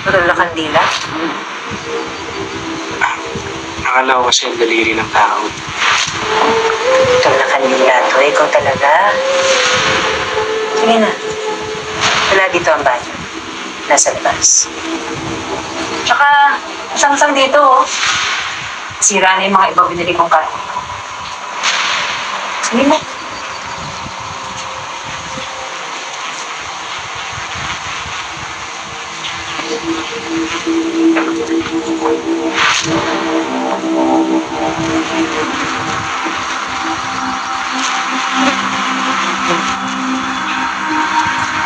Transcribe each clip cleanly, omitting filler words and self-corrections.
Hotel La Candila? Akala ko kasi ang daliri ng tao. Hotel La Candila to. Ikaw talaga. Sige na. Wala dito ang banyo. Nasa labas. Tsaka, isang-isang dito, oh. Sira na yung mga iba binili kong kain. Sige na.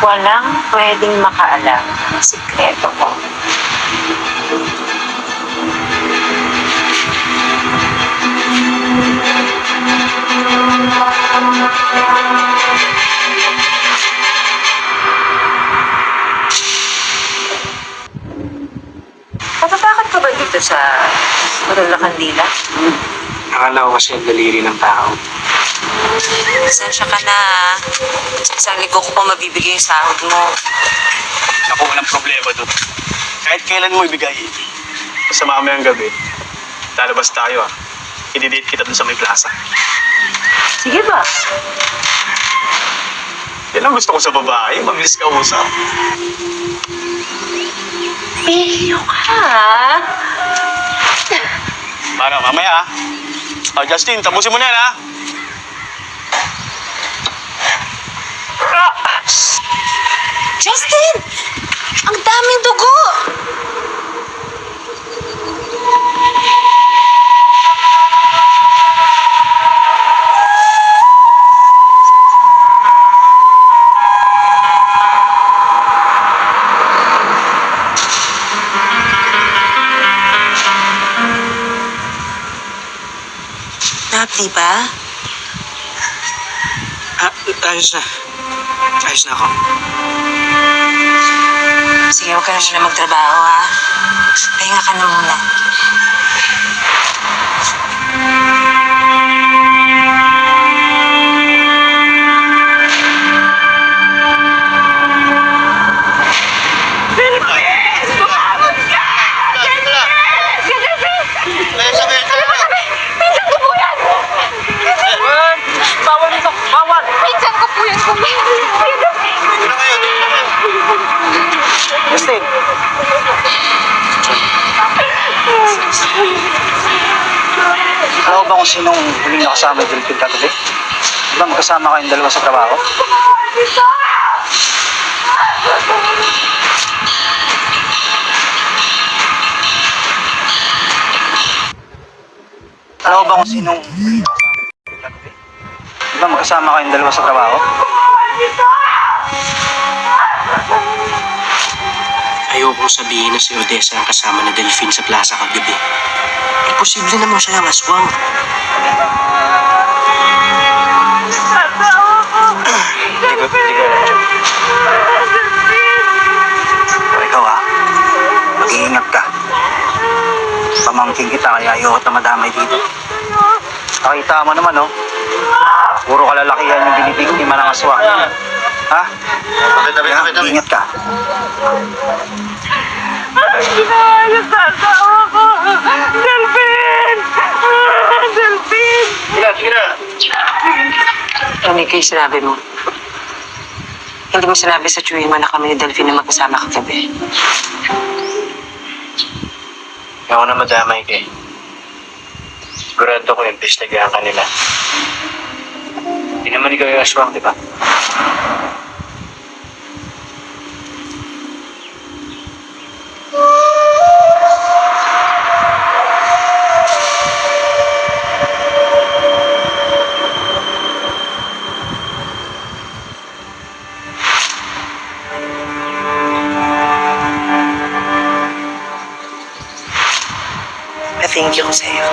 Walang pwedeng makaalam ng sikreto ko. Natatakot ka ba dito sa Hotel La Candila? Akala ko kasi ang daliri ng tao. Pasensya ka na. Isang linggo ko pa mabibigay yung sahod mo. Ako, walang problema doon. Kahit kailan mo ibigay, sa mamayang gabi, lalabas tayo I-date kita dun sa may plaza. Sige ba? Yan ang gusto ko sa babae, mabilis ka usap. Iyo ka. Para, mamaya Justin, tapusin mo na yan Justin! Ang daming dugo! Happy ba? Ayos na. Ayos na ako. Sige, huwag ka na muna magtrabaho, ha? Pahinga ka na muna. Justin! Alam mo ba kung sinong huling nakasama yung Delphine kagabi? Di ba magkasama kayong dalawa sa trabaho? Alam mo ba kung sinong huling nakasama yung Delphine kagabi? Di ba magkasama kayong dalawa sa trabaho? Ayokong sabihin na si Odessa ang kasama ni Delphine sa plaza kagabi. Imposible naman siya ang aswang. Hindi ko alam, Joe. Pero ikaw mag-iingat ka. Pamangking kita kaya ayoko na madamay dito. Nakita mo naman, puro kalalakihan yung binibiktima ng aswang. Ha? Ingat ka. Anong ginawa niyo sa asawa ko? Delphine! Delphine! Sige na. Ano kayo sinabi mo? Hindi mo sinabi sa Chuy mo na kami ni Delphine na magkasama kagabi. Ako na madamay ka Sigurado ko investigahan kanila. Hindi naman ikaw yung aswang, di ba? Thank you ko sa'yo.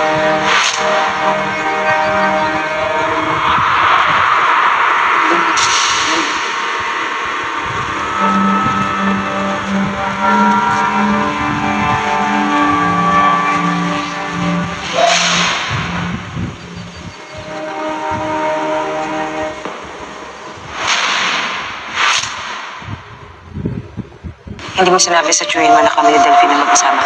Hindi mo sinabi sa chewin mo na kami ni Delphine na magkasama.